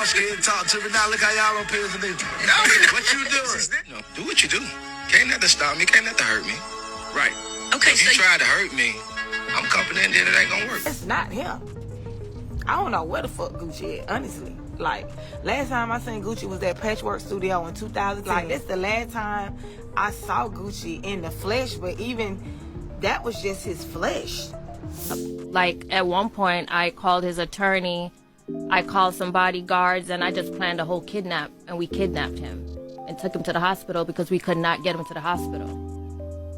y'all scared to talk to me now. Look how y'all on pills and they. What you doing? Do what you do. Can't nothing stop me. Can't nothing hurt me. Right. Okay, if you tried to hurt me, I'm coming in there. It ain't gonna work. It's not him. I don't know where the fuck Gucci is, honestly. Like, last time I seen Gucci was at Patchwork Studio in 2000. Like, that's the last time I saw Gucci in the flesh, but even that was just his flesh. Like, at one point, I called his attorney, I called some bodyguards, and I just planned a whole kidnap, and we kidnapped him and took him to the hospital because we could not get him to the hospital.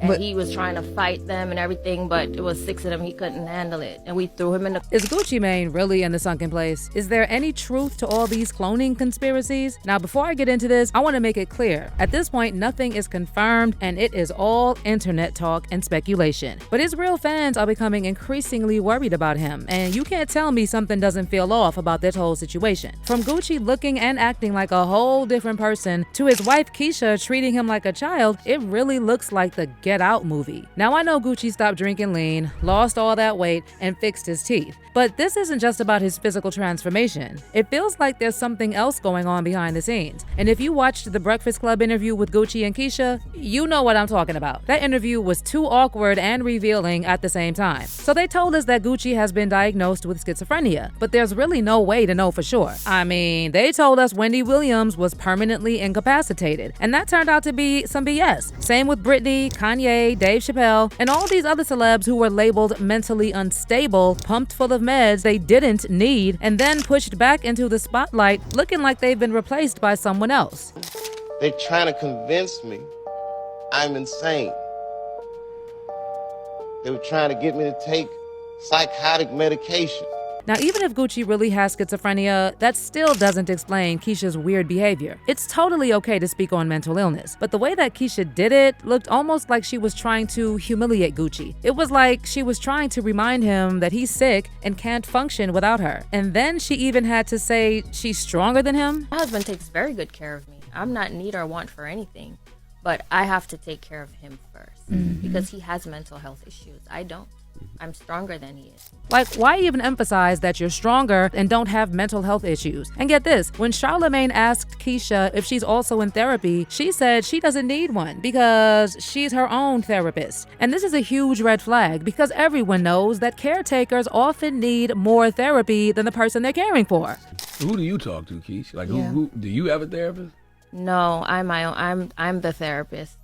And he was trying to fight them and everything, but it was 6 of them. He couldn't handle it. And we threw him in the... Is Gucci Mane really in the sunken place? Is there any truth to all these cloning conspiracies? Now, before I get into this, I want to make it clear. At this point, nothing is confirmed, and it is all internet talk and speculation. But his real fans are becoming increasingly worried about him, and you can't tell me something doesn't feel off about this whole situation. From Gucci looking and acting like a whole different person to his wife Keyshia treating him like a child, it really looks like the Get Out movie. Now, I know Gucci stopped drinking lean, lost all that weight, and fixed his teeth. But this isn't just about his physical transformation. It feels like there's something else going on behind the scenes. And if you watched the Breakfast Club interview with Gucci and Keyshia, you know what I'm talking about. That interview was too awkward and revealing at the same time. So they told us that Gucci has been diagnosed with schizophrenia, but there's really no way to know for sure. I mean, they told us Wendy Williams was permanently incapacitated, and that turned out to be some BS. Same with Britney, Kanye, Dave Chappelle, and all these other celebs who were labeled mentally unstable, pumped full of meds they didn't need, and then pushed back into the spotlight looking like they've been replaced by someone else. They're trying to convince me I'm insane. They were trying to get me to take psychotic medication. Now, even if Gucci really has schizophrenia, that still doesn't explain Keyshia's weird behavior. It's totally okay to speak on mental illness, but the way that Keyshia did it looked almost like she was trying to humiliate Gucci. It was like she was trying to remind him that he's sick and can't function without her. And then she even had to say she's stronger than him. My husband takes very good care of me. I'm not in need or want for anything, but I have to take care of him first because he has mental health issues. I don't. I'm stronger than he is. Like, why even emphasize that you're stronger and don't have mental health issues? And get this, when Charlamagne asked Keyshia if she's also in therapy, she said she doesn't need one because she's her own therapist. And this is a huge red flag because everyone knows that caretakers often need more therapy than the person they're caring for. Who do you talk to, Keyshia? Like, who do you have a therapist? No, I'm my own. I'm the therapist.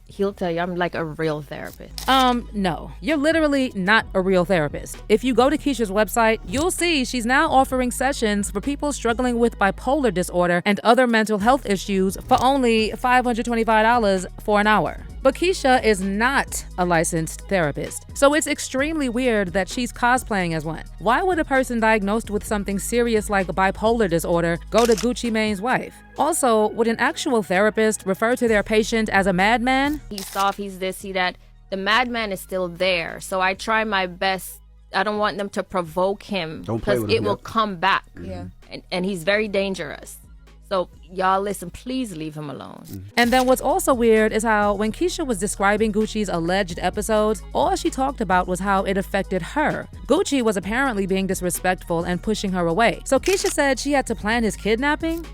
He'll tell you I'm like a real therapist. No, you're literally not a real therapist. If you go to Keyshia's website, you'll see she's now offering sessions for people struggling with bipolar disorder and other mental health issues for only $525 for an hour. But Keyshia is not a licensed therapist, so it's extremely weird that she's cosplaying as one. Why would a person diagnosed with something serious like bipolar disorder go to Gucci Mane's wife? Also, would an actual therapist refer to their patient as a madman? He's soft, he's this, he that. The madman is still there, so I try my best. I don't want them to provoke him because it will come back. Yeah, and he's very dangerous. So y'all listen, please leave him alone. And then what's also weird is how when Keyshia was describing Gucci's alleged episodes, all she talked about was how it affected her. Gucci was apparently being disrespectful and pushing her away. So Keyshia said she had to plan his kidnapping?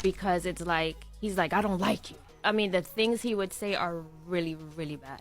Because it's like, he's like, I don't like you. I mean, the things he would say are really, really bad.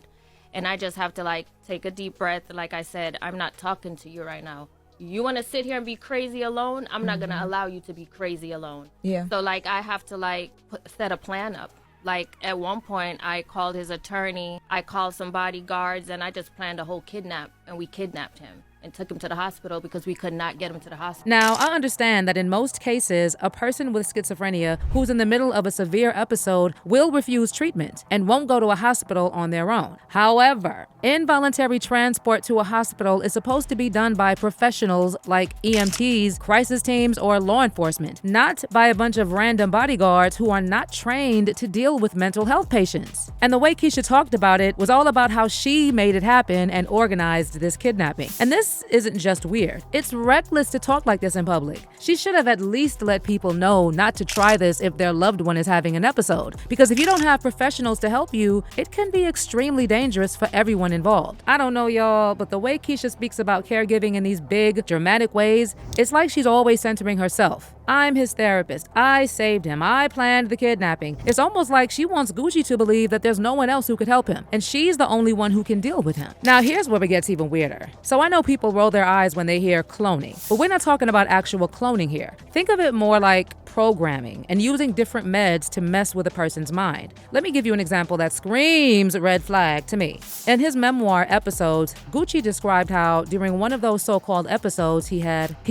And I just have to like take a deep breath. Like I said, I'm not talking to you right now. You want to sit here and be crazy alone? I'm not going to allow you to be crazy alone. Yeah. So, like, I have to, like, set a plan up. Like, at one point, I called his attorney, I called some bodyguards, and I just planned a whole kidnap, and we kidnapped him and took him to the hospital because we could not get him to the hospital. Now, I understand that in most cases, a person with schizophrenia who's in the middle of a severe episode will refuse treatment and won't go to a hospital on their own. However, involuntary transport to a hospital is supposed to be done by professionals like EMTs, crisis teams, or law enforcement, not by a bunch of random bodyguards who are not trained to deal with mental health patients. And the way Keyshia talked about it was all about how she made it happen and organized this kidnapping. And this isn't just weird. It's reckless to talk like this in public. She should have at least let people know not to try this if their loved one is having an episode. Because if you don't have professionals to help you, it can be extremely dangerous for everyone involved. I don't know, y'all, but the way Keyshia speaks about caregiving in these big, dramatic ways, it's like she's always centering herself. I'm his therapist. I saved him. I planned the kidnapping. It's almost like she wants Gucci to believe that there's no one else who could help him, and she's the only one who can deal with him. Now, here's where it gets even weirder. So I know people roll their eyes when they hear cloning, but we're not talking about actual cloning here. Think of it more like programming and using different meds to mess with a person's mind. Let me give you an example that screams red flag to me. In his memoir Episodes, Gucci described how during one of those so-called episodes he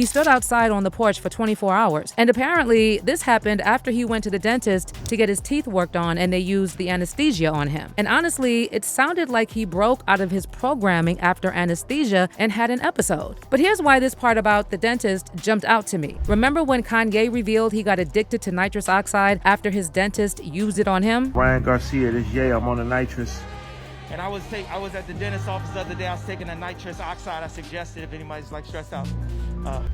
stood outside on the porch for 24 hours. And apparently this happened after he went to the dentist to get his teeth worked on and they used the anesthesia on him. And honestly, it sounded like he broke out of his programming after anesthesia and had an episode. But here's why this part about the dentist jumped out to me. Remember when Kanye revealed he got addicted to nitrous oxide after his dentist used it on him? Ryan Garcia, this I'm on the nitrous. And I was at the dentist's office the other day. I was taking a nitrous oxide. I suggested if anybody's like stressed out.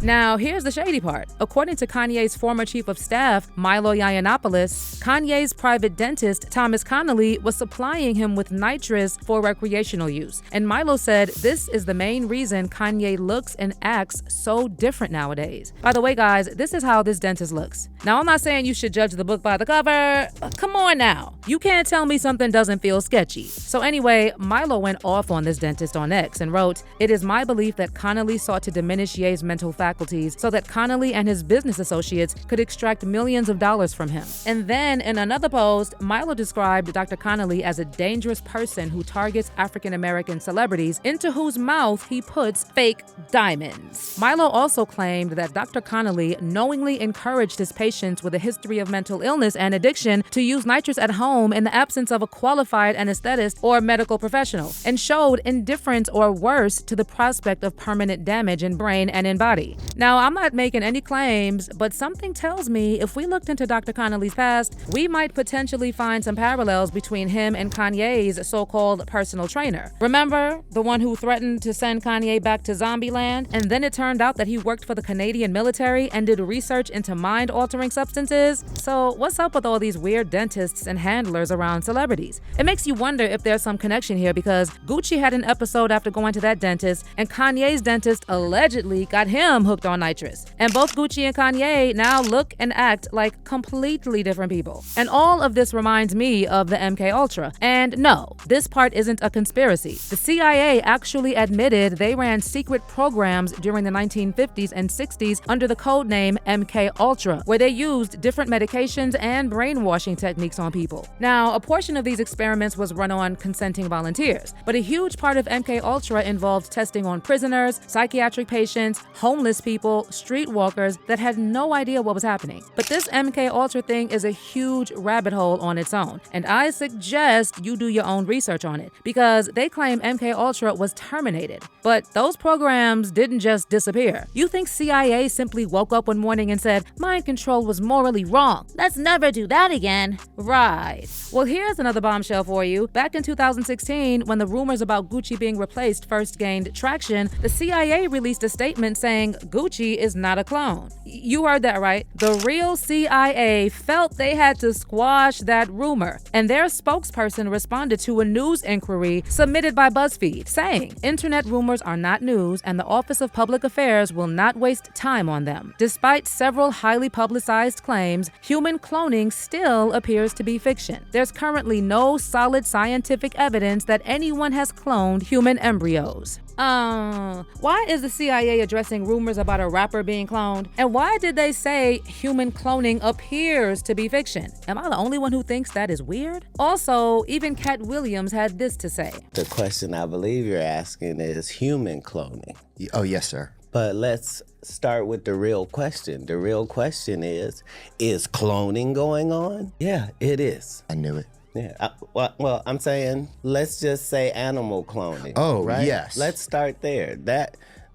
Now, here's the shady part. According to Kanye's former chief of staff, Milo Yiannopoulos, Kanye's private dentist, Thomas Connolly, was supplying him with nitrous for recreational use. And Milo said this is the main reason Kanye looks and acts so different nowadays. By the way, guys, this is how this dentist looks. Now, I'm not saying you should judge the book by the cover. Come on now. You can't tell me something doesn't feel sketchy. So anyway, Milo went off on this dentist on X and wrote, "It is my belief that Connolly sought to diminish Ye's mental faculties so that Connolly and his business associates could extract millions of dollars from him." And then in another post, Milo described Dr. Connolly as a dangerous person who targets African-American celebrities into whose mouth he puts fake diamonds. Milo also claimed that Dr. Connolly knowingly encouraged his patients with a history of mental illness and addiction to use nitrous at home in the absence of a qualified anesthetist or medical professional, and showed indifference or worse to the prospect of permanent damage in brain and in body. Now, I'm not making any claims, but something tells me if we looked into Dr. Connolly's past, we might potentially find some parallels between him and Kanye's so-called personal trainer. Remember, the one who threatened to send Kanye back to Zombieland? And then it turned out that he worked for the Canadian military and did research into mind-altering substances? So what's up with all these weird dentists and handlers around celebrities? It makes you wonder if there's some connection here, because Gucci had an episode after going to that dentist, and Kanye's dentist allegedly got him hooked on nitrous. And both Gucci and Kanye now look and act like completely different people. And all of this reminds me of the MK Ultra. And no, this part isn't a conspiracy. The CIA actually admitted they ran secret programs during the 1950s and 60s under the codename MK Ultra, where they used different medications and brainwashing techniques on people. Now, a portion of these experiments was run on consenting volunteers, but a huge part of MK Ultra involved testing on prisoners, psychiatric patients, homeless people, streetwalkers that had no idea what was happening. But this MK Ultra thing is a huge rabbit hole on its own, and I suggest you do your own research on it, because they claim MK Ultra was terminated. But those programs didn't just disappear. You think CIA simply woke up one morning and said, mind control was morally wrong, let's never do that again? Right. Well, here's another bombshell for you. Back in 2016, when the rumors about Gucci being replaced first gained traction, the CIA released a statement saying Gucci is not a clone. You heard that right. The real CIA felt they had to squash that rumor, and their spokesperson responded to a news inquiry submitted by BuzzFeed, saying internet rumors are not news and the Office of Public Affairs will not waste time on them. Despite several highly publicized claims, human cloning still appears to be fiction. There's currently no solid scientific evidence that anyone has cloned human embryos. Why is the CIA addressing rumors about a rapper being cloned? And why did they say human cloning appears to be fiction? Am I the only one who thinks that is weird? Also, even Cat Williams had this to say. The question I believe you're asking is human cloning. Oh, yes, sir. But let's start with the real question. The real question is cloning going on? Yeah, it is. I knew it. Yeah, well, I'm saying, let's just say animal cloning. Oh, right? yes. Let's start there.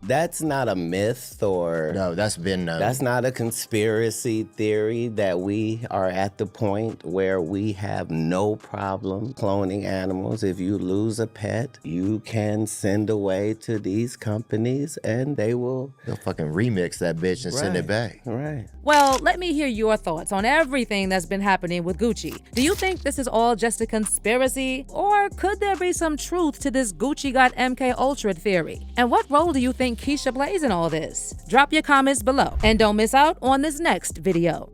That's not a myth or... No, that's been known. That's not a conspiracy theory that we are at the point where we have no problem cloning animals. If you lose a pet, you can send away to these companies and they'll fucking remix that bitch and send it back. Right. Well, let me hear your thoughts on everything that's been happening with Gucci. Do you think this is all just a conspiracy? Or could there be some truth to this Gucci got MK Ultra theory? And what role do you think Keyshia plays in all this? Drop your comments below and don't miss out on this next video.